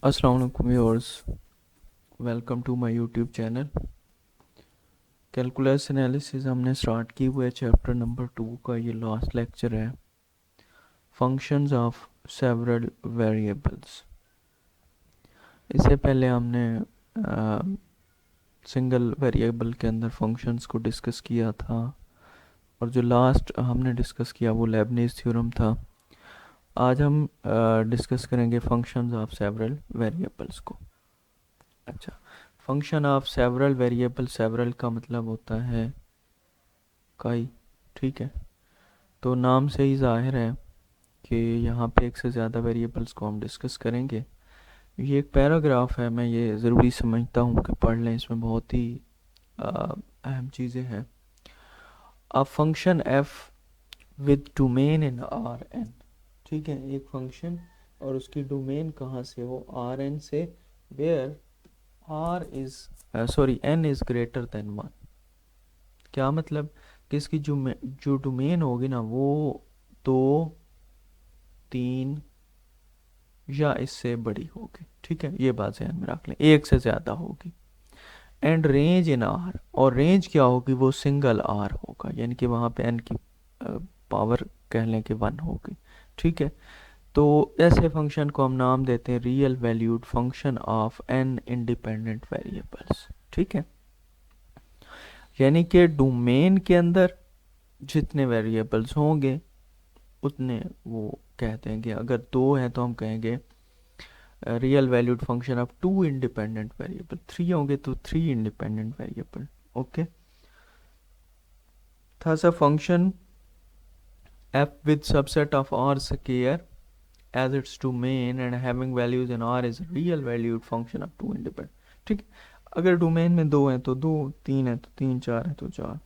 अस्सलाम वालेकुम viewers, welcome to my YouTube channel. Calculus analysis हमने स्टार्ट की हुआ है। चैप्टर नंबर 2 का ये लास्ट लेक्चर है। Functions of several variables. इससे पहले हमने सिंगल वेरिएबल के अंदर फंक्शंस को डिस्कस किया था, और जो लास्ट हमने डिस्कस किया वो लेबनीज़ थ्योरम था। आज हम डिस्कस करेंगे फंक्शंस ऑफ सेवरल वेरिएबल्स को। अच्छा, function of several variable, several का मतलब होता है कई, ठीक है। तो नाम से ही जाहिर है कि यहाँ पे एक से ज़्यादा वेरिएबल्स को हम डिस्कस करेंगे। ये एक पैराग्राफ है, मैं ये ज़रूरी समझता हूँ कि पढ़ लें, इसमें बहुत ही अहम चीज़ें हैं। A function F with domain in R N, ठीक है। एक फंक्शन और उसकी डोमेन कहाँ से हो, आर एन से, where R is n is greater than one. क्या मतलब कि इसकी जो डोमेन होगी ना वो 2, 3 या इससे बड़ी होगी, ठीक है। ये बात ध्यान में रख लें, एक से ज़्यादा होगी। एंड रेंज इन आर, और रेंज क्या होगी, वो सिंगल आर होगा, यानी कि वहाँ पे एन की पावर कह लें कि 1 होगी, ठीक है। तो ऐसे फंक्शन को हम नाम देते हैं real valued function of an independent variables, ठीक है। यानी कि डोमेन के अंदर जितने वेरिएबल्स होंगे उतने वो कहते हैं कि अगर 2 हैं तो हम कहेंगे real valued function of 2 independent variable, 3 होंगे तो 3 independent variable, okay. thus a function f with subset of r square as its domain and having values in r is real valued function of 2 independent, ठीक है। अगर domain में 2 हैं तो 2, 3 है तो 3, 4 है तो 4।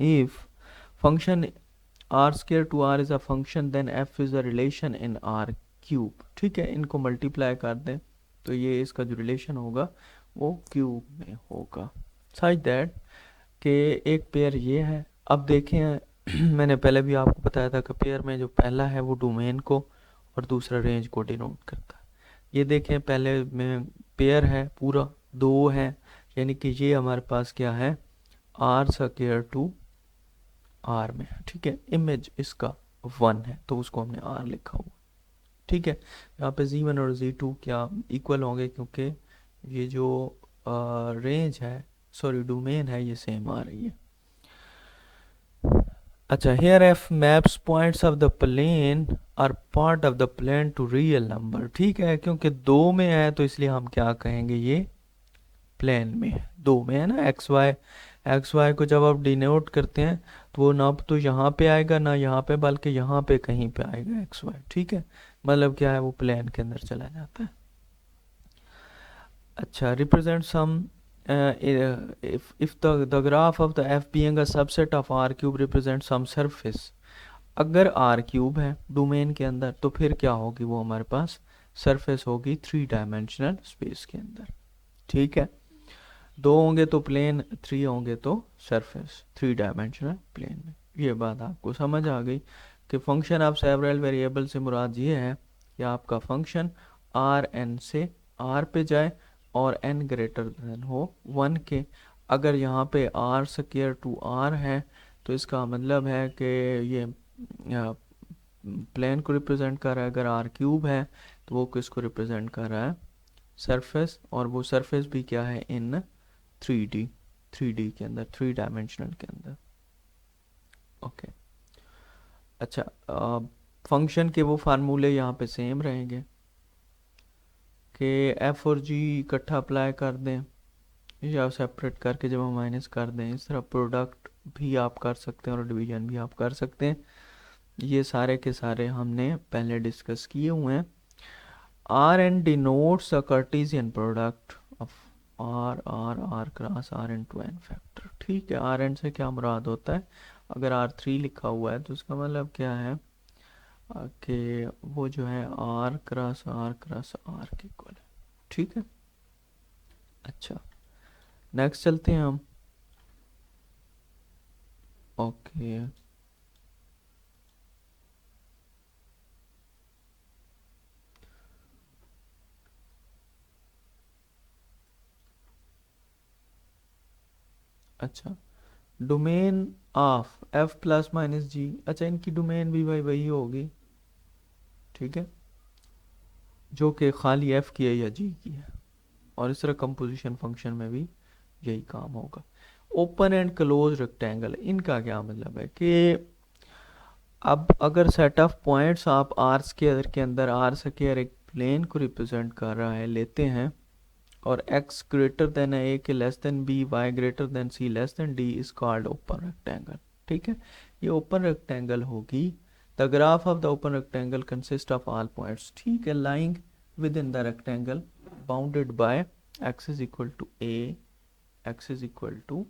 if function r square to r is a function then f is a relation in r cube, ठीक है। इनको मल्टीप्लाई कर दें तो ये इसका जो रिलेशन होगा वो क्यूब में होगा, सच दैट कि एक पेयर ये है। अब देखें मैंने पहले भी आपको बताया था कि पेयर में जो पहला है वो डोमेन को और दूसरा रेंज को डिनोट करता है। ये देखें पहले में पेयर है पूरा 2 है, यानी कि ये हमारे पास क्या है, आर स्क्वायर टू आर में है, ठीक है। इमेज इसका 1 है तो उसको हमने आर लिखा हुआ, ठीक है। यहाँ पे z1 और z2 क्या इक्वल होंगे, क्योंकि ये जो रेंज है, सॉरी डोमेन है, ये सेम आ रही है। अच्छा, here f maps points of the plane R part of the plane to real number, ठीक है। क्योंकि 2 में है तो इसलिए हम क्या कहेंगे, ये प्लेन में है, 2 में है ना। एक्स वाई को जब आप डिनोट करते हैं तो वो ना तो यहाँ पे आएगा ना यहाँ पे, बल्कि यहाँ पे कहीं पे आएगा एक्स वाई, ठीक है। मतलब क्या है, वो प्लेन के अंदर चला जाता है। अच्छा, represent some if the graph of the f being a subset of r cube represent some surface, अगर आर क्यूब है डोमेन के अंदर तो फिर क्या होगी, वो हमारे पास सरफेस होगी 3 डायमेंशनल स्पेस के अंदर, ठीक है। 2 होंगे तो प्लेन, 3 होंगे तो सरफेस 3 डायमेंशनल प्लेन में। ये बात आपको समझ आ गई कि फंक्शन ऑफ सेवरल वेरिएबल से मुराद ये है कि आपका फंक्शन आर एन से आर पे जाए और एन ग्रेटर देन हो 1 के। अगर यहाँ पे आर स्क्वायर टू आर है तो इसका मतलब है कि ये प्लेन को रिप्रेजेंट कर रहा है। अगर आर क्यूब है तो वो किसको रिप्रेजेंट कर रहा है, सरफेस, और वो सरफेस भी क्या है, इन 3D, 3D के अंदर, 3 डायमेंशनल के अंदर, ओके। अच्छा, फंक्शन के वो फार्मूले यहाँ पे सेम रहेंगे कि एफ और जी इकट्ठा अप्लाई कर दें या सेपरेट करके जब हम माइनस कर दें। इस तरह प्रोडक्ट भी आप कर सकते हैं और डिवीजन भी आप कर सकते हैं। ये सारे के सारे हमने पहले डिस्कस किए हुए हैं। R n denotes a Cartesian product of R cross R into n factor, ठीक है। आर एन से क्या मुराद होता है, अगर R3 लिखा हुआ है तो उसका मतलब क्या है कि वो जो है आर क्रॉस आर के इक्वल है, ठीक है। अच्छा, नेक्स्ट चलते हैं हम, ओके। अच्छा, domain of F plus minus G, अच्छा इनकी डोमेन भी भाई वही होगी, ठीक है, जो कि खाली एफ की है या जी की है। और इस तरह कंपोजिशन फंक्शन में भी यही काम होगा। ओपन एंड क्लोज रेक्टेंगल, इनका क्या मतलब है कि अब अगर सेट ऑफ पॉइंट्स आप आर स्क्वायर के अंदर, आर स्क्वायर एक प्लेन को रिप्रेजेंट कर रहा है, लेते हैं, और x ग्रेटर देन है ए के less than b, y greater than c less than d, is called open rectangle. ठीक है, ये ओपन रेक्टेंगल होगी। The graph of the open rectangle consist of all points, ठीक है, lying within the rectangle bounded by x is equal to a, x is equal to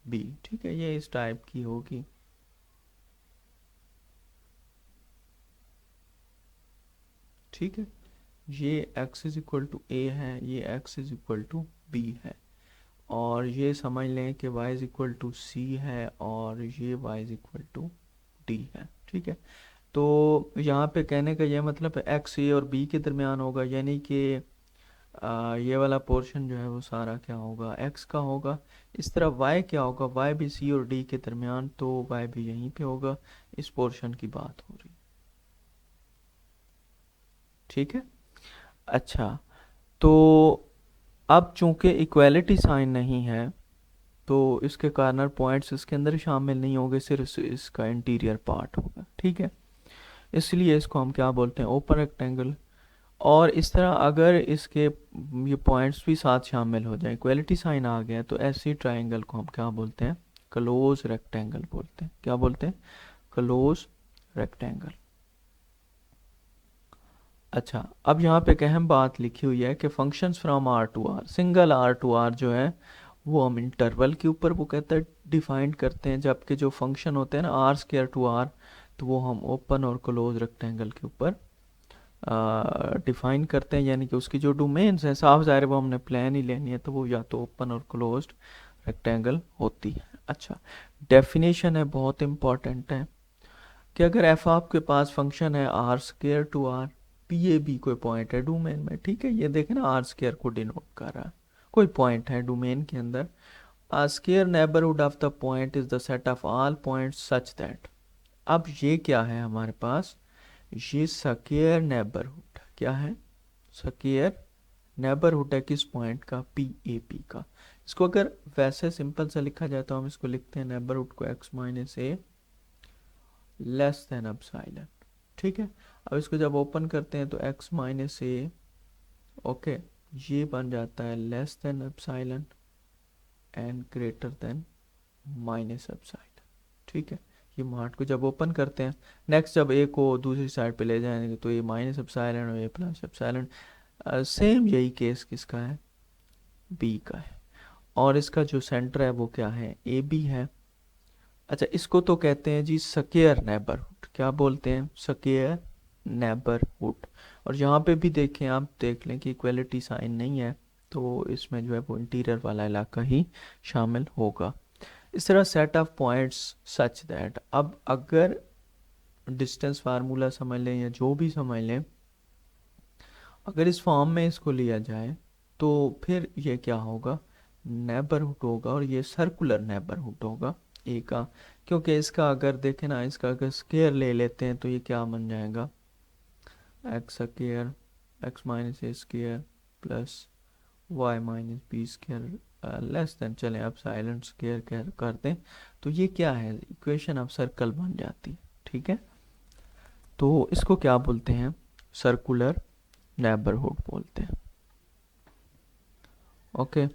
b. ठीक है, ये इस टाइप की होगी। ठीक है, ये x is equal to a है, ये x is equal to b है, और ये समझ लें कि y is equal to c है, और ये y is equal to d है। ठीक है, तो यहाँ पे कहने का ये मतलब है x ए और b के दरमियान होगा, यानी कि ये वाला पोर्शन जो है वो सारा क्या होगा, x का होगा। इस तरह y क्या होगा, y भी c और d के दरमियान, तो y भी यहीं पे होगा। इस पोर्शन की बात हो रही। ठीक है, अच्छा, तो अब चूंकि इक्वालिटी साइन नहीं है, तो इसके कार्नर पॉइंट्स इसके अंदर शामिल नहीं होंगे, सिर्फ इसका इंटीरियर पार्ट होगा। ठीक है, इसलिए इसको हम क्या बोलते हैं, ओपन रेक्टेंगल। और इस तरह अगर इसके ये पॉइंट्स भी साथ शामिल हो जाए, इक्वालिटी साइन आ गया, तो ऐसी ट्राइंगल को हम क्या बोलते हैं, क्लोज रेक्टेंगल बोलते हैं। क्या बोलते हैं, क्लोज रेक्टेंगल। अच्छा, अब यहाँ पे एक अहम बात लिखी हुई है कि functions from R to R, single R to R जो है वो हम इंटरवल के ऊपर वो कहता है डिफाइन करते हैं, जबकि जो फंक्शन होते हैं ना आर स्क्वायर टू आर, तो वो हम ओपन और क्लोज रेक्टेंगल के ऊपर डिफाइन करते हैं, यानी कि उसकी जो डोमेन्स हैं, साफ ज़ाहिर है वो हमने प्लान ही लेनी है, तो वो या तो ओपन और क्लोज्ड रेक्टेंगल होती है। अच्छा, डेफिनेशन है बहुत इंपॉर्टेंट है कि अगर एफ आपके पास फंक्शन है R square to R, P a b कोई पॉइंट है डोमेन में, ठीक है, ये देखें ना आर स्क्वायर को डिनोट कर रहा है, कोई पॉइंट है डोमेन के अंदर, a square neighborhood of the point is the set of all points such that, अब ये क्या है हमारे पास, ये स्क्वायर नेबरहुड, क्या है, स्क्वायर नेबरहुड है किस पॉइंट का, पी ए पी का। इसको अगर वैसे सिंपल से लिखा जाए तो हम इसको लिखते हैं नेबरहुड को x माइनस ए लेस देन एप्सिलॉन। ठीक है, अब इसको जब ओपन करते हैं तो x माइनस ए, ओके, ये बन जाता है less than epsilon and greater than minus epsilon. ठीक है, ये मार्ट को जब ओपन करते हैं, नेक्स्ट जब ए को दूसरी साइड पे ले जाएंगे तो ये माइनस एप्सिलॉन और ये प्लस एप्सिलॉन। सेम यही केस किसका है, बी का है, और इसका जो सेंटर है वो क्या है, ए बी है। अच्छा, इसको तो कहते हैं जी स्क्वायर नेबरहुड, क्या बोलते हैं, स्क्वायर नेबरहुड। और यहाँ पे भी देखें, आप देख लें कि इक्वलिटी साइन नहीं है, तो इसमें जो है वो इंटीरियर वाला इलाका ही शामिल होगा। इस तरह set of points such that, अब अगर डिस्टेंस फार्मूला समझ लें या जो भी समझ लें, अगर इस फॉर्म में इसको लिया जाए तो फिर ये क्या होगा, नेबरहुड होगा, और ये सर्कुलर नेबरहुड होगा ए का, क्योंकि इसका अगर देखें ना, इसका अगर स्क्वायर ले लेते हैं तो ये क्या बन जाएगा, x square, x minus a square plus y minus b square less than, चलें अब साइलेंट स्क्वायर करते हैं, तो ये क्या है, इक्वेशन ऑफ सर्कल बन जाती है। ठीक है, तो इसको क्या बोलते हैं, सर्कुलर नेबरहुड बोलते हैं। ओके,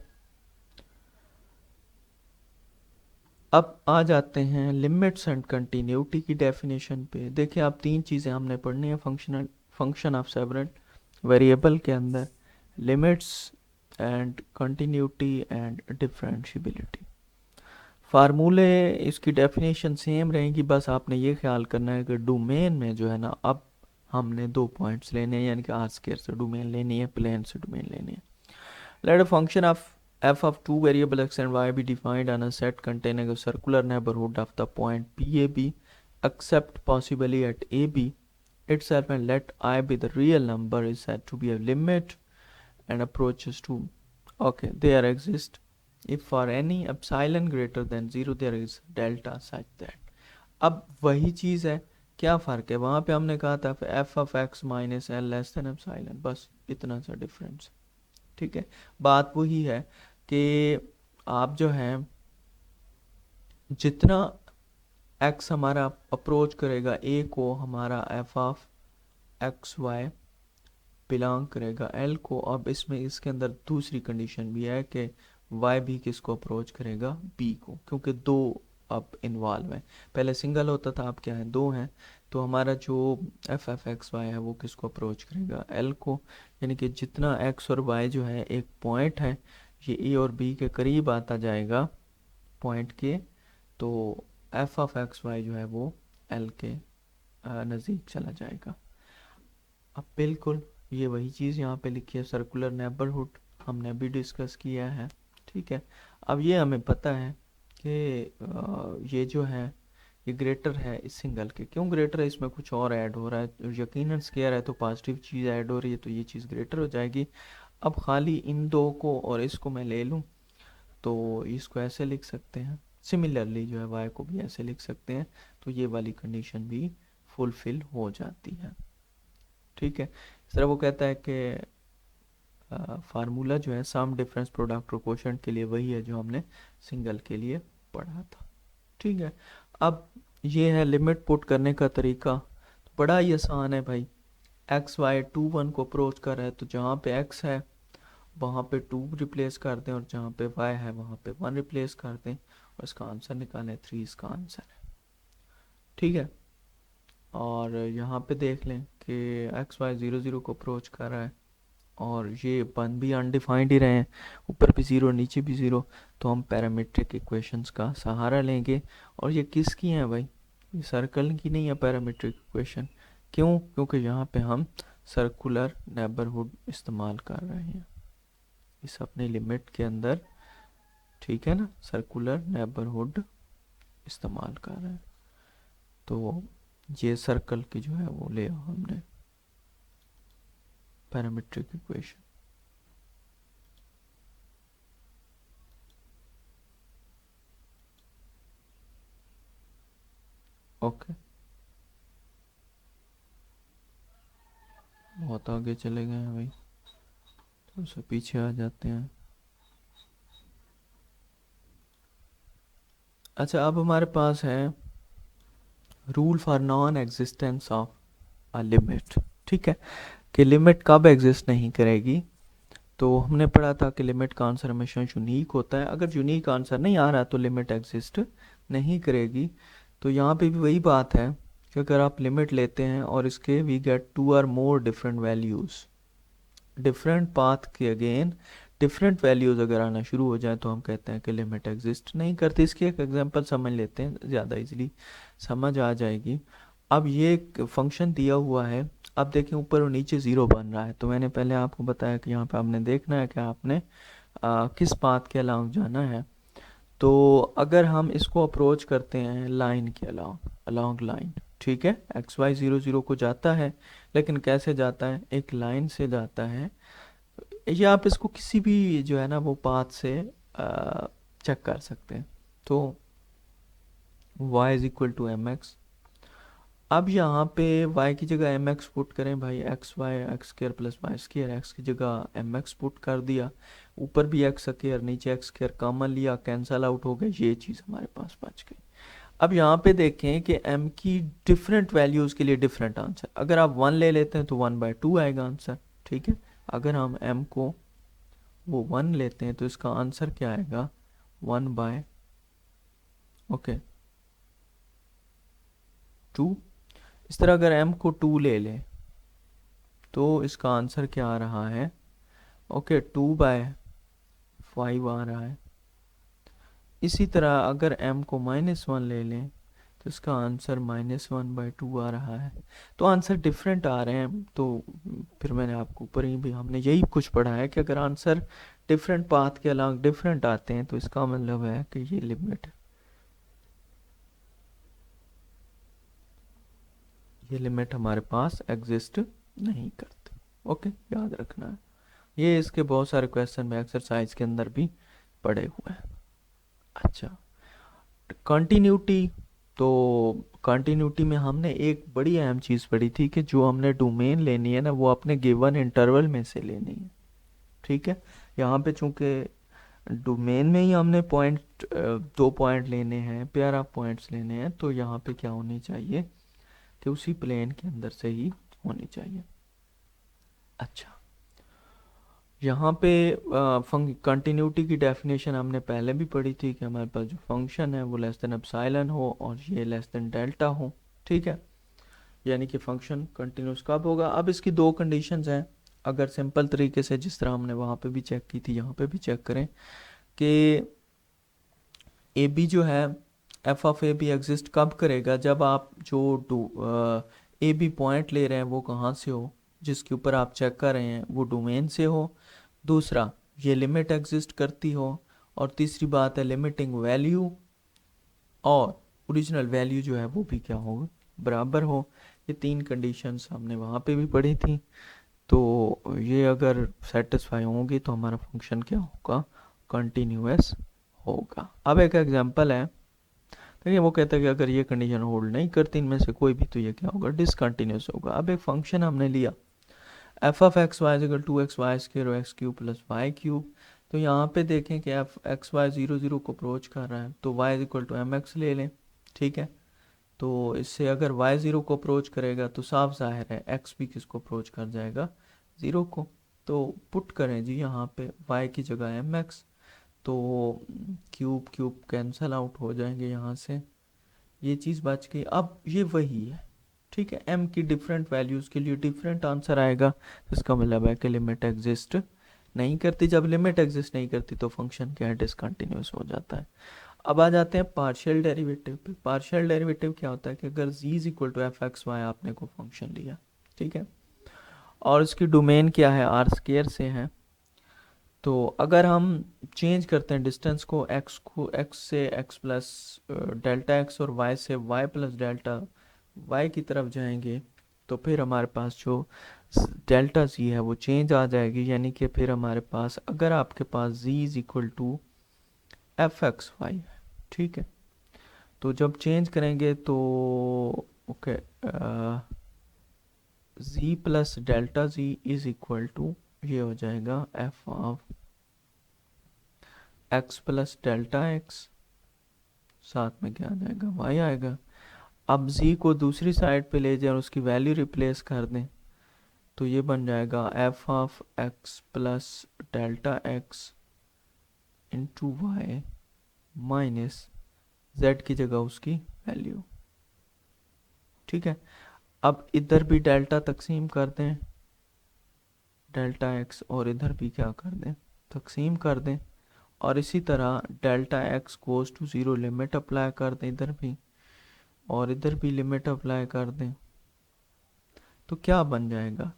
अब आ जाते हैं लिमिट्स एंड कंटिन्यूटी की डेफिनेशन पे। देखिए, आप तीन चीज़ें हमने पढ़नी है फंक्शन ऑफ सेवरल वेरिएबल के अंदर, limits and continuity and differentiability. फार्मूले इसकी डेफिनेशन सेम रहेगी, बस आपने ये ख्याल करना है कि डोमेन में जो है ना, अब हमने दो पॉइंट्स लेने हैं, यानी कि आर स्क्वायर से डोमेन लेनी है, प्लेन से डोमेन लेनी है। Let a function of f of two variable x and y be defined on a set containing a circular neighborhood of the point PAB except possibly at AB itself, and let I be the real number is said to be a limit and approaches to, okay, there exist if for any epsilon greater than 0 there is delta such that. अब वही चीज़ है, क्या फ़र्क है, वहाँ पे हमने कहा था F of x minus L less than epsilon, बस इतना सा डिफरेंस। ठीक है, बात वही है कि आप जो है जितना एक्स हमारा अप्रोच करेगा ए को, हमारा f of x y belong करेगा एल को। अब इसमें इसके अंदर दूसरी कंडीशन भी है कि वाई भी किसको अप्रोच करेगा, बी को, क्योंकि दो अब इन्वॉल्व है। पहले सिंगल होता था, अब क्या है, दो हैं। तो हमारा जो एफ एफ एक्स वाई है वो किसको अप्रोच करेगा, एल को। यानी कि जितना एक्स और वाई जो है एक पॉइंट है, ये ए और बी के करीब आता जाएगा पॉइंट के, तो एफ ऑफ एक्स वाई जो है वो एल के नज़दीक चला जाएगा। अब बिल्कुल ये वही चीज़ यहाँ पे लिखी है, सर्कुलर नेबरहुड हमने अभी डिस्कस किया है। ठीक है, अब ये हमें पता है कि ये जो है ये ग्रेटर है इस सिंगल के। क्यों ग्रेटर है, इसमें कुछ और ऐड हो रहा है, यकीनन स्केयर है तो पॉजिटिव चीज़ ऐड हो रही है, तो ये चीज़ ग्रेटर हो जाएगी। अब खाली इन दो को और इसको मैं ले लूँ तो इसको ऐसे लिख सकते हैं, सिमिलरली जो है वाई को भी ऐसे लिख सकते हैं, तो ये वाली कंडीशन भी फुलफिल हो जाती है। ठीक है, इस तरह वो कहता है कि फार्मूला जो है सम डिफरेंस प्रोडक्ट और क्वोशंट के लिए वही है जो हमने सिंगल के लिए पढ़ा था। ठीक है, अब ये है लिमिट पुट करने का तरीका, तो बड़ा ही आसान है भाई। एक्स वाई 2 1 को अप्रोच कर रहा है, तो जहाँ पे एक्स है वहाँ पे 2 रिप्लेस कर दें, और जहाँ पे वाई है वहाँ पे 1 रिप्लेस कर दें, और इसका आंसर निकालें, 3 इसका आंसर है। ठीक है, और यहाँ पे देख लें कि एक्स वाई 0 0 को अप्रोच कर रहा है, और ये वन भी अनडिफाइंड ही रहे हैं, ऊपर भी ज़ीरो नीचे भी ज़ीरो, तो हम पैरामीट्रिक इक्वेशंस का सहारा लेंगे। और ये किसकी हैं भाई, ये सर्कल की नहीं है पैरामीट्रिक इक्वेशन। क्यों, क्योंकि यहाँ पे हम सर्कुलर नेबरहुड इस्तेमाल कर रहे हैं इस अपने लिमिट के अंदर। ठीक है ना, सर्कुलर नेबरहुड इस्तेमाल कर रहे हैं, तो ये सर्कल की जो है वो ले हमने पैरामीट्रिक इक्वेशन। ओके, बहुत आगे चले गए हैं भाई, तो उससे पीछे आ जाते हैं। अच्छा, अब हमारे पास है rule for non existence of a limit. ठीक है, कि लिमिट कब एग्जिस्ट नहीं करेगी, तो हमने पढ़ा था कि लिमिट का आंसर हमेशा यूनिक होता है। अगर यूनिक आंसर नहीं आ रहा तो लिमिट एग्जिस्ट नहीं करेगी। तो यहाँ पे भी वही बात है कि अगर आप लिमिट लेते हैं और इसके we get 2 or more different values, different path के अगेन डिफरेंट वैल्यूज़ अगर आना शुरू हो जाए, तो हम कहते हैं कि लिमिट एग्जिस्ट नहीं करती। इसकी एक एग्जांपल समझ लेते हैं, ज़्यादा इजीली समझ आ जाएगी। अब ये फंक्शन दिया हुआ है, अब देखें ऊपर और नीचे ज़ीरो बन रहा है, तो मैंने पहले आपको बताया कि यहाँ पे आपने देखना है कि आपने किस पाथ के अलाउंग जाना है। तो अगर हम इसको अप्रोच करते हैं लाइन के अलाउंग, अलोंग लाइन, ठीक है, एक्स वाई 0 0 को जाता है, लेकिन कैसे जाता है, एक लाइन से जाता है। या आप इसको किसी भी जो है ना वो पाथ से चेक कर सकते हैं। तो y is equal to m x. अब यहाँ पे y की जगह एम एक्स पुट करें भाई, x y x square plus y square, x की जगह एम एक्स पुट कर दिया, ऊपर भी एक्स स्केयर नीचे एक्स स्केयर कॉमन लिया, कैंसल आउट हो गए, ये चीज़ हमारे पास बच गई। अब यहाँ पे देखें कि m की डिफरेंट वैल्यूज़ के लिए डिफरेंट आंसर, अगर आप 1 ले लेते हैं तो 1/2 आएगा आंसर। ठीक है, अगर हम m को वो 1 लेते हैं तो इसका आंसर क्या आएगा, 1/, ओके, 2। इस तरह अगर m को 2 ले लें तो इसका आंसर क्या आ रहा है, ओके, 2/5 आ रहा है। इसी तरह अगर m को -1 ले लें तो इसका आंसर -1/2 आ रहा है। तो आंसर डिफरेंट आ रहे हैं, तो फिर मैंने आपको ऊपर ही भी हमने यही कुछ पढ़ा है कि अगर आंसर डिफरेंट पाथ के अलॉन्ग डिफरेंट आते हैं तो इसका मतलब है कि ये लिमिट, ये लिमिट हमारे पास एग्जिस्ट नहीं करती। ओके, याद रखना है। ये इसके बहुत सारे क्वेश्चन में एक्सरसाइज के अंदर भी पड़े हुए हैं। अच्छा, कंटिन्यूटी, तो कंटिन्यूटी में हमने एक बड़ी अहम चीज़ पढ़ी थी कि जो हमने डोमेन लेनी है ना वो अपने गिवन इंटरवल में से लेनी है। ठीक है, यहाँ पे चूंकि डोमेन में ही हमने पॉइंट 2 पॉइंट लेने हैं, पेयर ऑफ पॉइंट्स लेने हैं, तो यहाँ पे क्या होनी चाहिए कि उसी प्लेन के अंदर से ही होनी चाहिए। अच्छा, यहाँ पे कंटिन्यूटी की डेफिनेशन हमने पहले भी पढ़ी थी कि हमारे पास जो फंक्शन है वो लेस देन एप्सिलॉन हो और ये लेस देन डेल्टा हो। ठीक है, यानी कि फंक्शन कंटिन्यूस कब होगा। अब इसकी दो कंडीशंस हैं। अगर सिंपल तरीके से जिस तरह हमने वहाँ पे भी चेक की थी यहाँ पे भी चेक करें कि ए बी जो है F of A be exist कब करेगा, जब आप जो ए बी पॉइंट ले रहे हैं वो कहाँ से हो, जिसके ऊपर आप चेक कर रहे हैं वो डोमेन से हो, दूसरा ये लिमिट एग्जिस्ट करती हो, और तीसरी बात है लिमिटिंग वैल्यू और ओरिजिनल वैल्यू जो है वो भी क्या हो, बराबर हो। ये तीन कंडीशंस हमने वहाँ पे भी पढ़ी थी। तो ये अगर सेटिस्फाई होंगी तो हमारा फंक्शन क्या होगा, कंटिन्यूअस होगा। अब एक एग्जांपल है, देखिए वो कहता है कि अगर ये कंडीशन होल्ड नहीं करती इनमें से कोई भी तो ये क्या होगा, डिसकंटिन्यूस होगा। अब एक फंक्शन हमने लिया f of x y equal to x y square और x cube plus y cube. तो यहाँ पे देखें कि एफ एक्स वाई 0 0 को अप्रोच कर रहा है तो y equal to m x ले लें। ठीक है, तो इससे अगर वाई 0 को अप्रोच करेगा तो साफ जाहिर है एक्स भी किसको अप्रोच कर जाएगा, 0 को। तो पुट करें जी यहाँ पे वाई की जगह एम एक्स, तो क्यूब क्यूब कैंसल आउट हो जाएंगे यहाँ से, ये चीज़ बच गई। अब ये वही है, ठीक है, m की डिफरेंट वैल्यूज़ के लिए डिफरेंट आंसर आएगा। इसका मतलब है कि लिमिट एग्जिस्ट नहीं करती। जब लिमिट एग्जिस्ट नहीं करती तो फंक्शन क्या है, डिसकंटिन्यूस हो जाता है। अब आ जाते हैं पार्शियल डेरिवेटिव पे। पार्शियल डेरिवेटिव क्या होता है कि अगर z is equal to f x y आपने को फंक्शन लिया, ठीक है, और इसकी डोमेन क्या है, आर स्केयर से है, तो अगर हम चेंज करते हैं डिस्टेंस को x से x प्लस डेल्टा x और y से y प्लस डेल्टा y की तरफ जाएंगे, तो फिर हमारे पास जो डेल्टा z है वो चेंज आ जाएगी। यानी कि फिर हमारे पास अगर आपके पास z is equal to f x y है, ठीक है, तो जब चेंज करेंगे तो okay z plus delta z is equal to ये हो जाएगा f of x plus delta x, साथ में क्या आ जाएगा, वाई आएगा। अब z को दूसरी साइड पे ले जाए और उसकी वैल्यू रिप्लेस कर दें तो ये बन जाएगा f of x plus delta x into y minus z की जगह उसकी वैल्यू। ठीक है, अब इधर भी डेल्टा तकसीम कर दें, डेल्टा एक्स, और इधर भी क्या कर दें, तकसीम कर दें, और इसी तरह delta x goes to 0 limit apply कर दें इधर भी, और इधर भी लिमिट अप्लाई कर दें, तो क्या बन जाएगा,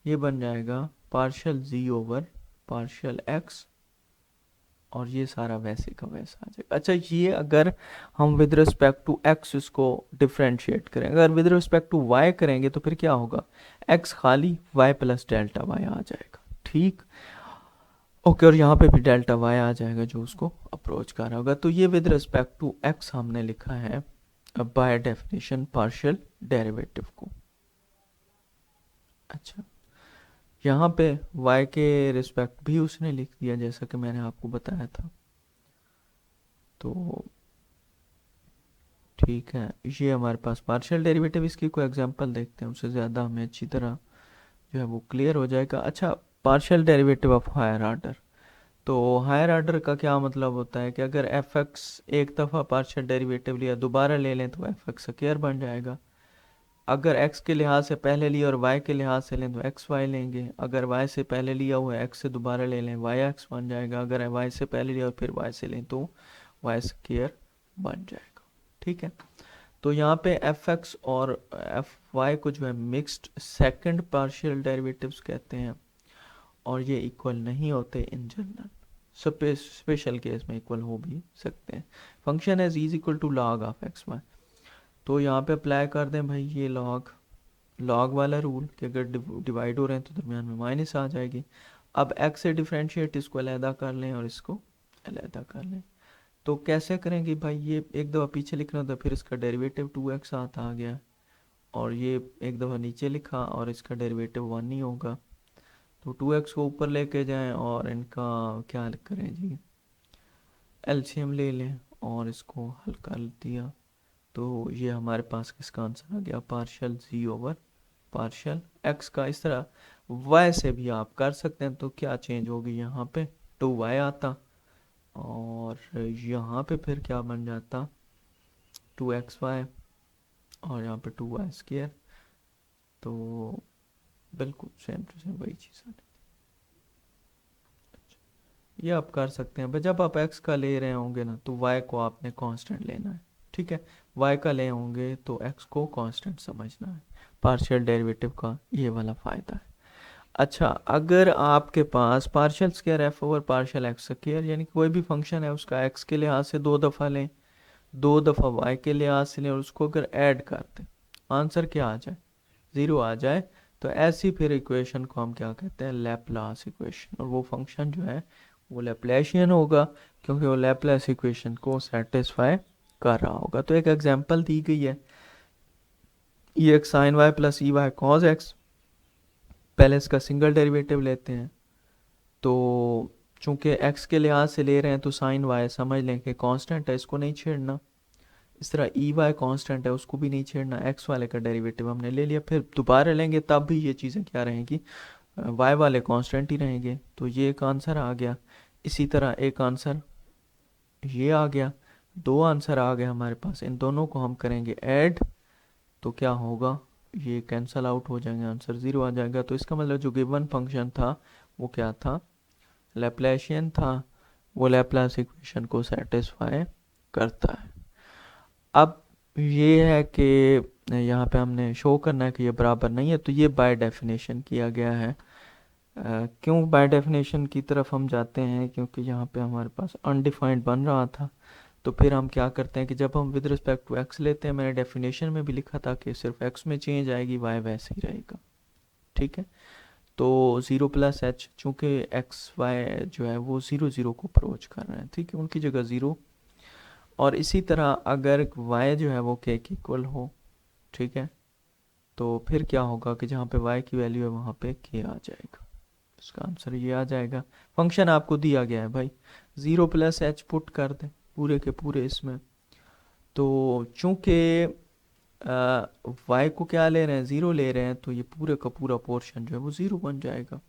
ये बन जाएगा partial z over partial x, और ये सारा वैसे का वैसा आ जाएगा। अच्छा, ये अगर हम विद रिस्पेक्ट टू x इसको डिफ्रेंशिएट करें, अगर विद रिस्पेक्ट टू y करेंगे तो फिर क्या होगा, x खाली y प्लस डेल्टा y आ जाएगा। ठीक, ओके, और यहाँ पे भी डेल्टा y आ जाएगा जो उसको अप्रोच कर रहा होगा। तो ये विद रिस्पेक्ट टू x हमने लिखा है बाय डेफिनेशन पार्शियल डेरिवेटिव को। अच्छा, यहाँ पे y के रिस्पेक्ट भी उसने लिख दिया जैसा कि मैंने आपको बताया था। तो ठीक है, ये हमारे पास पार्शियल डेरिवेटिव, इसकी कोई एग्जांपल देखते हैं, उससे ज़्यादा हमें अच्छी तरह जो है वो क्लियर हो जाएगा। अच्छा, partial derivative of higher order, तो हायर आर्डर का क्या मतलब होता है कि अगर एफ एक्स एक दफ़ा पार्शियल डेरिवेटिव लिया दोबारा ले लें तो एफ एक्स स्क्वायर बन जाएगा। अगर x के लिहाज से पहले लिया और y के लिहाज से लें तो एक्स वाई लेंगे। अगर y से पहले लिया हुआ है x से दोबारा ले लें वाई एक्स बन जाएगा। अगर y से पहले लिया और फिर y से लें तो वाई स्क्वायर बन जाएगा। ठीक है, तो यहाँ पे एफ एक्स और एफ वाई को जो है मिक्स्ड सेकंड पार्शियल डेरिवेटिव्स कहते हैं, और ये इक्वल नहीं होते इन जनरल, स्पेशल केस में इक्वल हो भी सकते हैं। फंक्शन है is equal to log of x y, तो यहाँ पे अप्लाई कर दें भाई ये लॉग वाला रूल कि अगर डिवाइड हो रहे हैं तो दरमियान में माइनस आ जाएगी। अब x से डिफ्रेंशिएट इसको अलहदा कर लें और इसको अलहदा कर लें। तो कैसे करेंगे भाई, ये एक दफ़ा पीछे लिखना था, फिर इसका डेरिवेटिव 2x आ गया, और ये एक दफ़ा नीचे लिखा और इसका डेरिवेटिव 1 ही होगा। तो 2x को ऊपर लेके जाएं और इनका क्या करें जी, एलसीएम ले लें और इसको हल कर दिया। तो ये हमारे पास किसका आंसर आ गया, पार्शियल जी ओवर पार्शियल एक्स का। इस तरह वाई से भी आप कर सकते हैं। तो क्या चेंज होगी, यहाँ पे 2y आता, और यहाँ पे फिर क्या बन जाता 2xy, और यहाँ पे 2y²। तो बिल्कुल सेम टू सेम वही चीज़ आ रही है। ये आप कर सकते हैं, जब आप x का ले रहे होंगे ना तो y को आपने कांस्टेंट लेना है, ठीक है। y का ले होंगे तो x को कांस्टेंट समझना है। पार्शियल डेरिवेटिव का ये वाला फ़ायदा है। अच्छा, अगर आपके पास partial square f over partial x square, यानी कोई भी फंक्शन है उसका एक्स के लिहाज से 2 दफ़ा लें, 2 दफ़ा वाई के लिहाज से लें, और उसको अगर ऐड कर दें, आंसर क्या आ जाए, 0 आ जाए, तो ऐसी फिर इक्वेशन को हम क्या कहते हैं, लैपलास इक्वेशन। और वो फंक्शन जो है वो लैप्लाशियन होगा, क्योंकि वो लैपलास इक्वेशन को सेटिस्फाई कर रहा होगा। तो एक एग्जांपल दी गई है, e x sine y plus e y cos x. पहले इसका सिंगल डेरिवेटिव लेते हैं। तो चूंकि x के लिहाज से ले रहे हैं तो साइन y समझ लें कि कांस्टेंट है, इसको नहीं छेड़ना। इस तरह ई वाई कांस्टेंट है, उसको भी नहीं छेड़ना। x वाले का डेरिवेटिव हमने ले लिया, फिर दोबारा लेंगे तब भी ये चीज़ें क्या रहेंगी, y वाले कांस्टेंट ही रहेंगे। तो ये एक आंसर आ गया। इसी तरह एक आंसर ये आ गया, 2 आंसर आ गए हमारे पास। इन दोनों को हम करेंगे ऐड, तो क्या होगा, ये कैंसल आउट हो जाएंगे, आंसर 0 आ जाएगा। तो इसका मतलब जो गिवन फंक्शन था वो क्या था, लैप्लाशियन था, वो लैपलास इक्वेशन को सेटिस्फाई करता है। अब ये है कि यहाँ पे हमने शो करना है कि ये बराबर नहीं है, तो ये बाय डेफिनेशन किया गया है। क्यों बाय डेफिनेशन की तरफ हम जाते हैं, क्योंकि यहाँ पे हमारे पास अनडिफाइंड बन रहा था। तो फिर हम क्या करते हैं कि जब हम विद रिस्पेक्ट टू एक्स लेते हैं, मैंने डेफिनेशन में भी लिखा था कि सिर्फ एक्स में चेंज आएगी, वाई वैसे ही रहेगा, ठीक है। तो 0+h, चूँकि एक्स वाई जो है वो 0 0 को अप्रोच कर रहे हैं, ठीक है, उनकी जगह 0। और इसी तरह अगर y जो है वो k के इक्वल हो, ठीक है, तो फिर क्या होगा कि जहाँ पे y की वैल्यू है वहाँ पे k आ जाएगा। इसका आंसर ये आ जाएगा। फंक्शन आपको दिया गया है भाई, 0+h पुट कर दें पूरे के पूरे इसमें। तो चूँकि y को क्या ले रहे हैं, 0 ले रहे हैं, तो ये पूरे का पूरा पोर्शन जो है वो 0 बन जाएगा।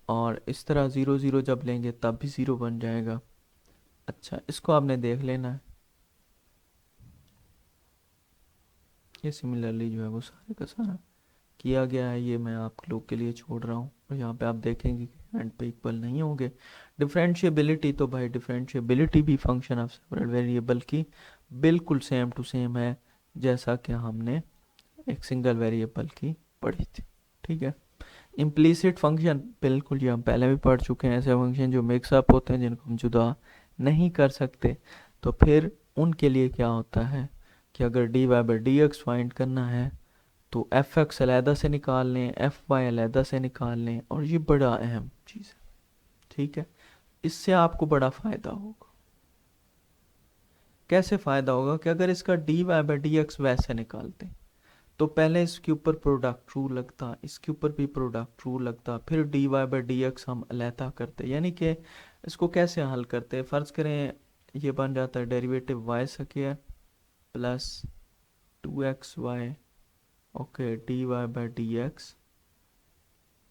और इस तरह 0 0 जब लेंगे तब भी 0 बन जाएगा। अच्छा, इसको आपने देख लेना है। ये सिमिलरली जो है वो सारे का सारा किया गया है, ये मैं आप लोग के लिए छोड़ रहा हूँ। और यहाँ पे आप देखेंगे कि एंड पे इक्वल नहीं होंगे। डिफरेंशिएबिलिटी, तो भाई डिफरेंशिएबिलिटी भी फंक्शन ऑफ सेपरेट वेरिएबल की बिल्कुल सेम टू सेम है, जैसा कि हमने एक सिंगल वेरिएबल की पढ़ी थी, ठीक है। इम्प्लीसिट फंक्शन, बिल्कुल ये हम पहले भी पढ़ चुके हैं, ऐसे फंक्शन जो मिक्सअप होते हैं जिनको हम जुदा नहीं कर सकते। तो फिर उनके लिए क्या होता है कि अगर dy by d x find करना है तो एफ एक्स अलहदा से निकाल लें, एफ वाई अलहदा से निकाल लें, और ये बड़ा अहम चीज़ है, ठीक है। इससे आपको बड़ा फ़ायदा होगा। कैसे फ़ायदा होगा कि अगर इसका dy बाई डी एक्स वैसे निकालते हैं तो पहले इसके ऊपर प्रोडक्ट ट्रू लगता, इसके ऊपर भी प्रोडक्ट ट्रू लगता, फिर dy बाई डी एक्स हम अलहदा करते। यानी कि इसको कैसे हल करते, फ़र्ज़ करें ये बन जाता है derivative y square plus 2xy, okay, dy by d x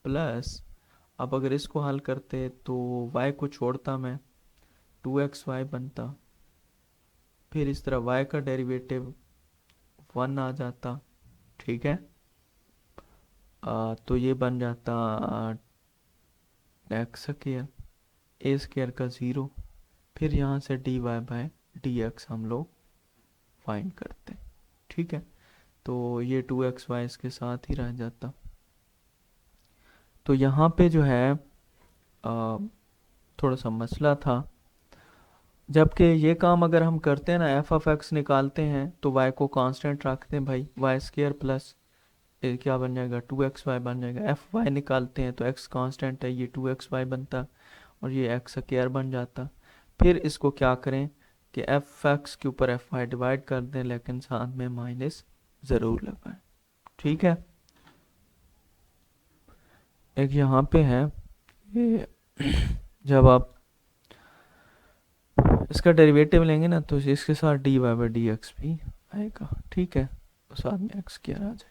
plus, अब अगर इसको हल करते तो y को छोड़ता मैं, 2xy बनता, फिर इस तरह y का डेरिवेटिव 1 आ जाता, ठीक है। तो ये बन जाता एक्स स्क्वायर, ए स्क्वायर का 0, फिर यहाँ से dy बाई डी एक्स हम लोग फाइंड करते हैं, ठीक है। तो ये 2xy इसके साथ ही रह जाता। तो यहाँ पे जो है थोड़ा सा मसला था, जबकि ये काम अगर हम करते हैं ना, एफ ऑफ एक्स निकालते हैं तो y को कांस्टेंट रखते हैं भाई, वाई स्क्वायर प्लस क्या बन जाएगा 2xy बन जाएगा। एफ वाई निकालते हैं तो x कांस्टेंट है, ये 2xy बनता। और ये एक्स स्क्वायर बन जाता। फिर इसको क्या करें कि एफ एक्स के ऊपर एफ वाई डिवाइड कर दें, लेकिन साथ में माइनस ज़रूर लगाएं। ठीक है। एक यहाँ पे है ये जब आप इसका डेरिवेटिव लेंगे ना तो इसके साथ d y by d x भी आएगा। ठीक है, तो साथ में एक्स स्क्वायर आ जाएगा।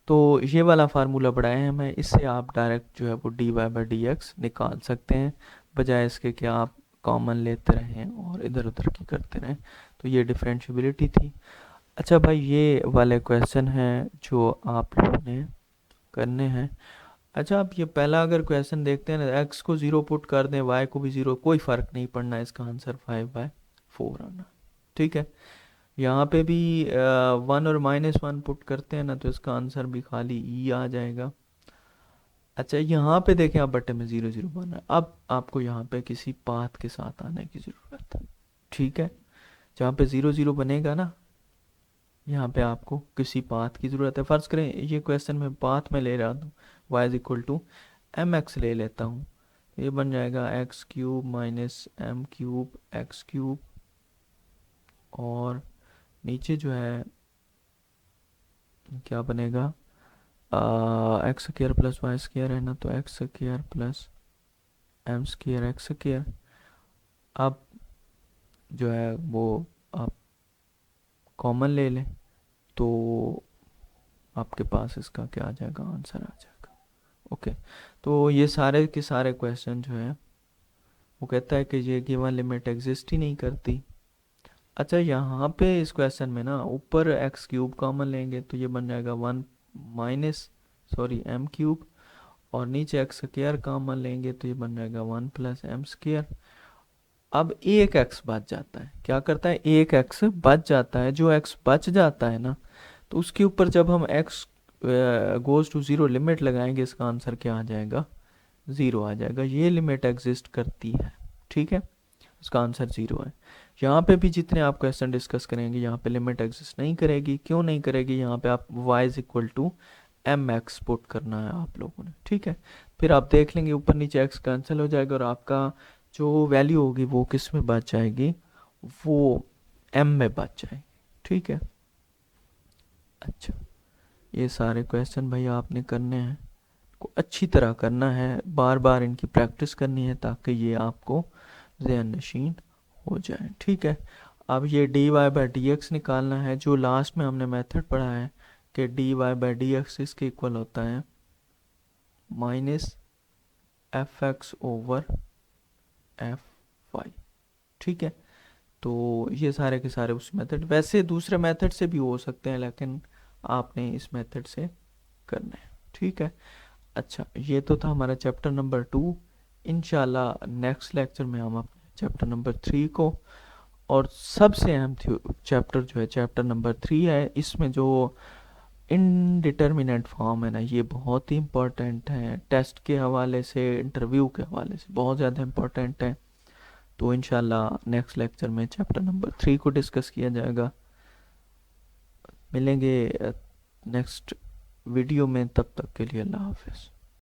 तो ये वाला फार्मूला बढ़ाए हैं मैं, इससे आप डायरेक्ट जो है वो d y by d x निकाल सकते हैं, बजाय इसके कि आप कॉमन लेते रहें और इधर उधर की करते रहें। तो ये डिफरेंशियबिलिटी थी। अच्छा भाई, ये वाले क्वेश्चन हैं जो आप लोगों ने करने हैं। अच्छा, आप ये पहला अगर क्वेश्चन देखते हैं ना, एक्स को 0 पुट कर दें, वाई को भी 0, कोई फ़र्क नहीं पड़ना, इसका आंसर 5/4 आना। ठीक है। यहाँ पे भी 1 और -1 पुट करते हैं ना तो इसका आंसर भी खाली ई आ जाएगा। अच्छा, यहाँ पे देखें आप बट्टे में 0 0 बन रहा है। अब आपको यहाँ पे किसी पाथ के साथ आने की ज़रूरत है। ठीक है, जहाँ पे 0 0 बनेगा ना, यहाँ पे आपको किसी पाथ की ज़रूरत है। फ़र्ज़ करें ये क्वेश्चन में पाथ में ले रहा हूँ, y is equal to m x ले लेता हूँ, ये बन जाएगा x cube minus m cube x cube, और नीचे जो है क्या बनेगा, x square plus y square है ना, तो x square plus m square x square. अब जो है वो आप कॉमन ले लें तो आपके पास इसका क्या आ जाएगा, आंसर आ जाएगा। ओके, तो ये सारे के सारे क्वेश्चन जो है वो कहता है कि ये गिवन लिमिट एग्जिस्ट ही नहीं करती। अच्छा, यहाँ पे इस क्वेश्चन में ना ऊपर एक्स क्यूब कॉमन लेंगे तो ये बन जाएगा 1 माइनस एम क्यूब, और नीचे एक्स स्क्वायर कॉमन लेंगे तो ये बन जाएगा 1 प्लस एम स्क्वायर। अब एक एक्स बच जाता है, क्या करता है, एक एक्स बच जाता है। जो एक्स बच जाता है ना, तो उसके ऊपर जब हम एक्स गोज टू 0 लिमिट लगाएंगे, इसका आंसर क्या आ जाएगा, 0 आ जाएगा। ये लिमिट एग्जिस्ट करती है। ठीक है, उसका आंसर 0 है। यहाँ पे भी जितने आप क्वेश्चन डिस्कस करेंगे यहाँ पे लिमिट एग्जिस्ट नहीं करेगी। क्यों नहीं करेगी, यहाँ पे आप y is equal to m x put करना है आप लोगों ने। ठीक है, फिर आप देख लेंगे ऊपर नीचे x कैंसिल हो जाएगा और आपका जो वैल्यू होगी वो किस में बच जाएगी, वो m में बच जाएगी। ठीक है। अच्छा, ये सारे क्वेश्चन भाई आपने करने हैं, को अच्छी तरह करना है, बार बार इनकी प्रैक्टिस करनी है ताकि ये आपको ज़हन नशीन हो जाए। ठीक है। अब ये d y by d x निकालना है। जो लास्ट में हमने मेथड पढ़ा है कि d y by d x इसके इक्वल होता है minus f x over f y. ठीक है, तो ये सारे के सारे उस मेथड, वैसे दूसरे मेथड से भी हो सकते हैं लेकिन आपने इस मेथड से करना है। ठीक है। अच्छा, ये तो था हमारा चैप्टर नंबर 2। इंशाल्लाह नेक्स्ट लेक्चर में हम अपने चैप्टर नंबर 3 को, और सबसे अहम चैप्टर जो है चैप्टर नंबर 3 है। इसमें जो इनडिटर्मिनेंट फॉर्म है ना, ये बहुत ही इम्पोर्टेंट है, टेस्ट के हवाले से, इंटरव्यू के हवाले से बहुत ज़्यादा इम्पोर्टेंट है। तो इंशाल्लाह नेक्स्ट लेक्चर में चैप्टर नंबर 3 को डिस्कस किया जाएगा। मिलेंगे नेक्स्ट वीडियो में, तब तक के लिए अल्लाह हाफिज़।